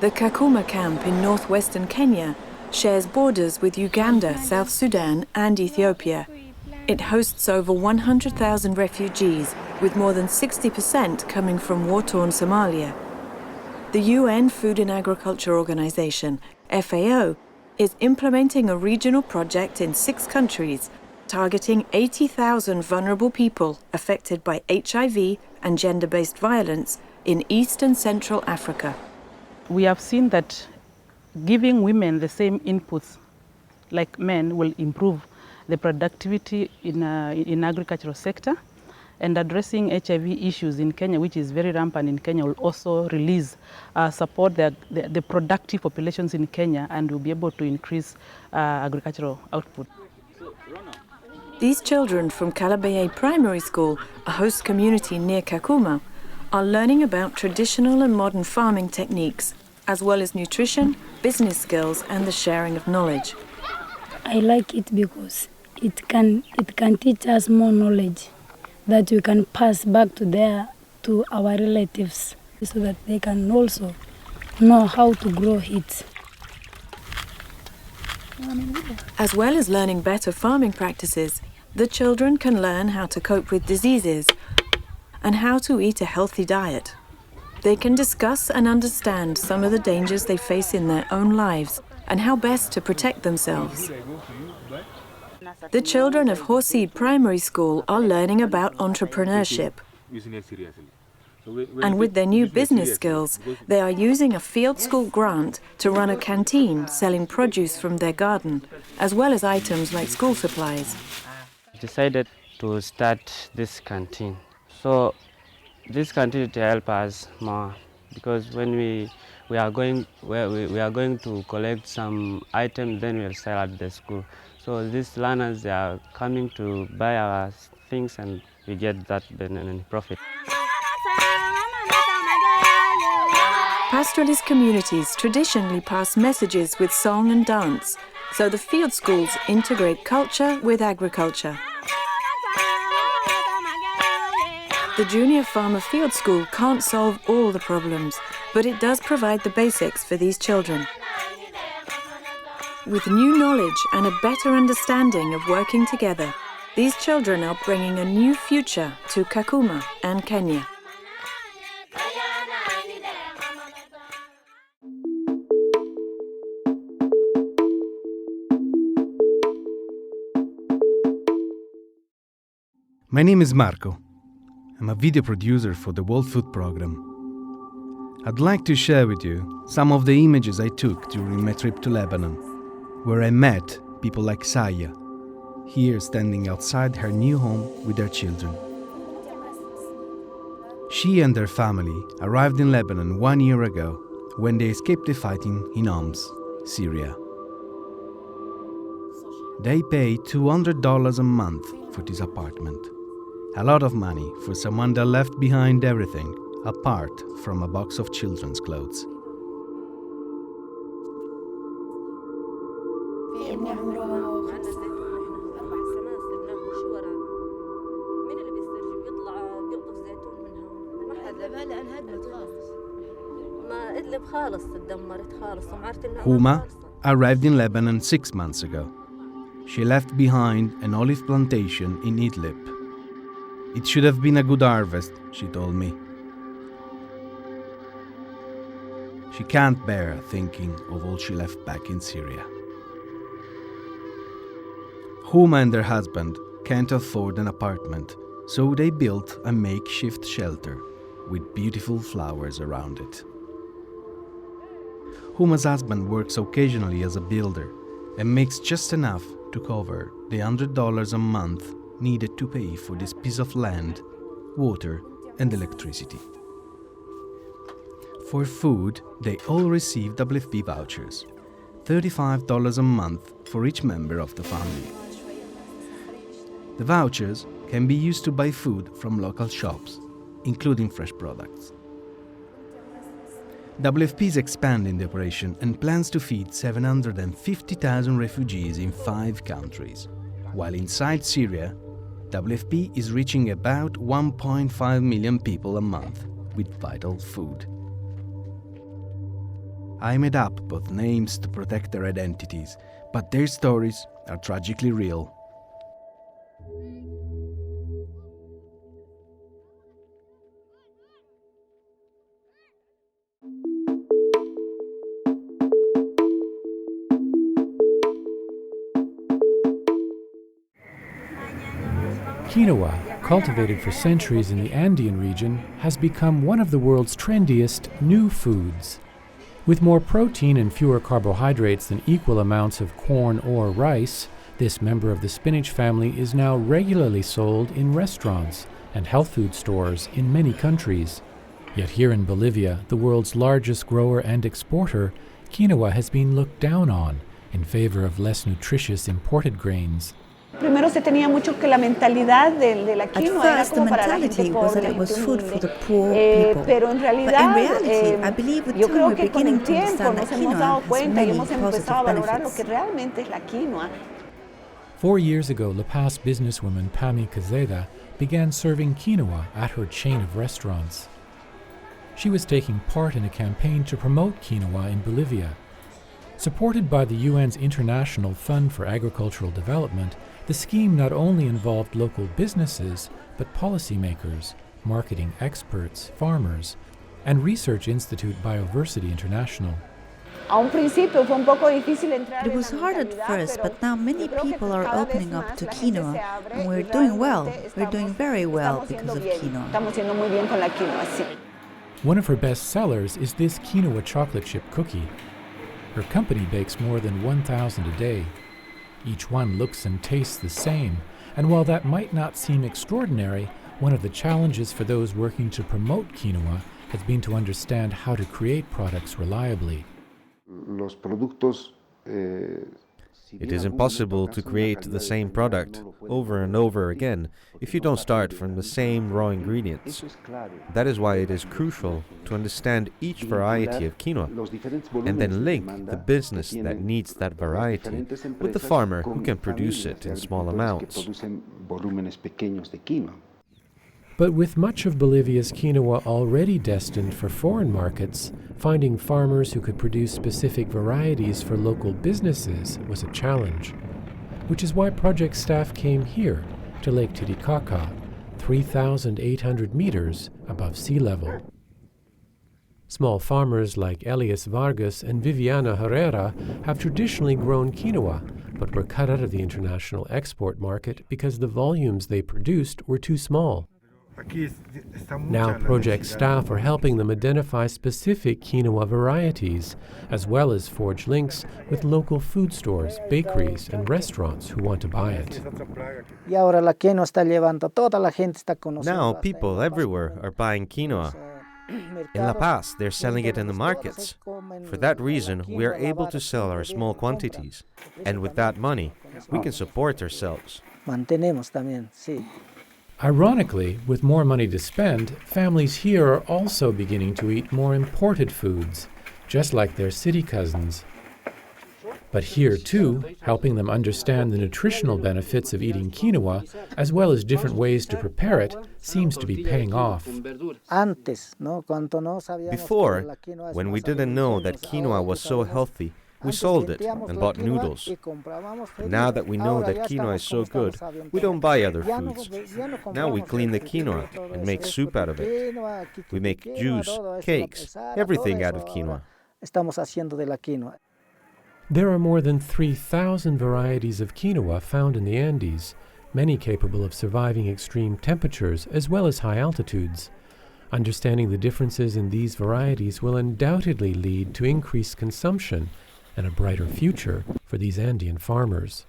The Kakuma camp in northwestern Kenya shares borders with Uganda, South Sudan and Ethiopia. It hosts over 100,000 refugees, with more than 60% coming from war-torn Somalia. The UN Food and Agriculture Organization, FAO, is implementing a regional project in 6 countries, targeting 80,000 vulnerable people affected by HIV and gender-based violence in East and Central Africa. We have seen that giving women the same inputs like men will improve the productivity in agricultural sector, and addressing HIV issues in Kenya, which is very rampant in Kenya, will also support the productive populations in Kenya, and will be able to increase agricultural output. These children from Kalabeye Primary School, a host community near Kakuma, are learning about traditional and modern farming techniques, as well as nutrition, business skills and the sharing of knowledge. I like it because it can teach us more knowledge that we can pass back to our relatives, so that they can also know how to grow it. As well as learning better farming practices, the children can learn how to cope with diseases and how to eat a healthy diet. They can discuss and understand some of the dangers they face in their own lives and how best to protect themselves. The children of Hoseed Primary School are learning about entrepreneurship. And with their new business skills, they are using a field school grant to run a canteen selling produce from their garden, as well as items like school supplies. Decided to start this canteen. So this canteen to help us more, because when we are going to collect some items, then we'll sell at the school. So these learners, they are coming to buy our things, and we get that profit. Pastoralist communities traditionally pass messages with song and dance, so the field schools integrate culture with agriculture. The Junior Farmer Field School can't solve all the problems, but it does provide the basics for these children. With new knowledge and a better understanding of working together, these children are bringing a new future to Kakuma and Kenya. My name is Marco. I'm a video producer for the World Food Programme. I'd like to share with you some of the images I took during my trip to Lebanon, where I met people like Saya, here standing outside her new home with their children. She and her family arrived in Lebanon 1 year ago when they escaped the fighting in Homs, Syria. They pay $200 a month for this apartment. A lot of money for someone that left behind everything, apart from a box of children's clothes. Huma arrived in Lebanon 6 months ago. She left behind an olive plantation in Idlib. It should have been a good harvest, she told me. She can't bear thinking of all she left back in Syria. Huma and her husband can't afford an apartment, so they built a makeshift shelter with beautiful flowers around it. Huma's husband works occasionally as a builder and makes just enough to cover the $100 a month needed to pay for this piece of land, water and electricity. For food, they all receive WFP vouchers, $35 a month for each member of the family. The vouchers can be used to buy food from local shops, including fresh products. WFP is expanding the operation and plans to feed 750,000 refugees in 5 countries, while inside Syria, WFP is reaching about 1.5 million people a month with vital food. I made up both names to protect their identities, but their stories are tragically real. Quinoa, cultivated for centuries in the Andean region, has become one of the world's trendiest new foods. With more protein and fewer carbohydrates than equal amounts of corn or rice, this member of the spinach family is now regularly sold in restaurants and health food stores in many countries. Yet here in Bolivia, the world's largest grower and exporter, quinoa has been looked down on in favor of less nutritious imported grains. Primero se tenía mucho que la mentalidad de la quinoa era At como first, the para la mentality gente was pobre, that it la was gente food for humilde. the poor people. Pero en But in realidad, reality, I believe with yo time creo we're que con beginning el to tiempo understand nos that hemos dado quinoa has cuenta y many hemos empezado a positive valorar lo que benefits. realmente es la quinoa. 4 years ago, La Paz businesswoman Pami Cazeda began serving quinoa at her chain of restaurants. She was taking part in a campaign to promote quinoa in Bolivia. Supported by the UN's International Fund for Agricultural Development, the scheme not only involved local businesses, but policymakers, marketing experts, farmers, and Research Institute Bioversity International. A un principio fue un poco difícil entrar It en was la hard at mentalidad, first, pero but now many yo creo que people are cada vez opening más up to la gente quinoa, se abre and we're y doing well. realmente We're doing very well estamos because haciendo of bien. quinoa. Estamos haciendo muy bien con la quinoa, sí. One of her best sellers is this quinoa chocolate chip cookie. Her company bakes more than 1,000 a day. Each one looks and tastes the same, and while that might not seem extraordinary, one of the challenges for those working to promote quinoa has been to understand how to create products reliably. It is impossible to create the same product over and over again if you don't start from the same raw ingredients. That is why it is crucial to understand each variety of quinoa and then link the business that needs that variety with the farmer who can produce it in small amounts. But with much of Bolivia's quinoa already destined for foreign markets, finding farmers who could produce specific varieties for local businesses was a challenge. Which is why project staff came here, to Lake Titicaca, 3,800 meters above sea level. Small farmers like Elias Vargas and Viviana Herrera have traditionally grown quinoa, but were cut out of the international export market because the volumes they produced were too small. Now project staff are helping them identify specific quinoa varieties, as well as forge links with local food stores, bakeries, and restaurants who want to buy it. Now people everywhere are buying quinoa. In La Paz, they're selling it in the markets. For that reason, we are able to sell our small quantities. And with that money, we can support ourselves. Ironically, with more money to spend, families here are also beginning to eat more imported foods, just like their city cousins. But here, too, helping them understand the nutritional benefits of eating quinoa, as well as different ways to prepare it, seems to be paying off. Before, when we didn't know that quinoa was so healthy, we sold it and bought noodles. Now that we know that quinoa is so good, we don't buy other foods. Now we clean the quinoa and make soup out of it. We make juice, cakes, everything out of quinoa. There are more than 3,000 varieties of quinoa found in the Andes, many capable of surviving extreme temperatures as well as high altitudes. Understanding the differences in these varieties will undoubtedly lead to increased consumption and a brighter future for these Andean farmers.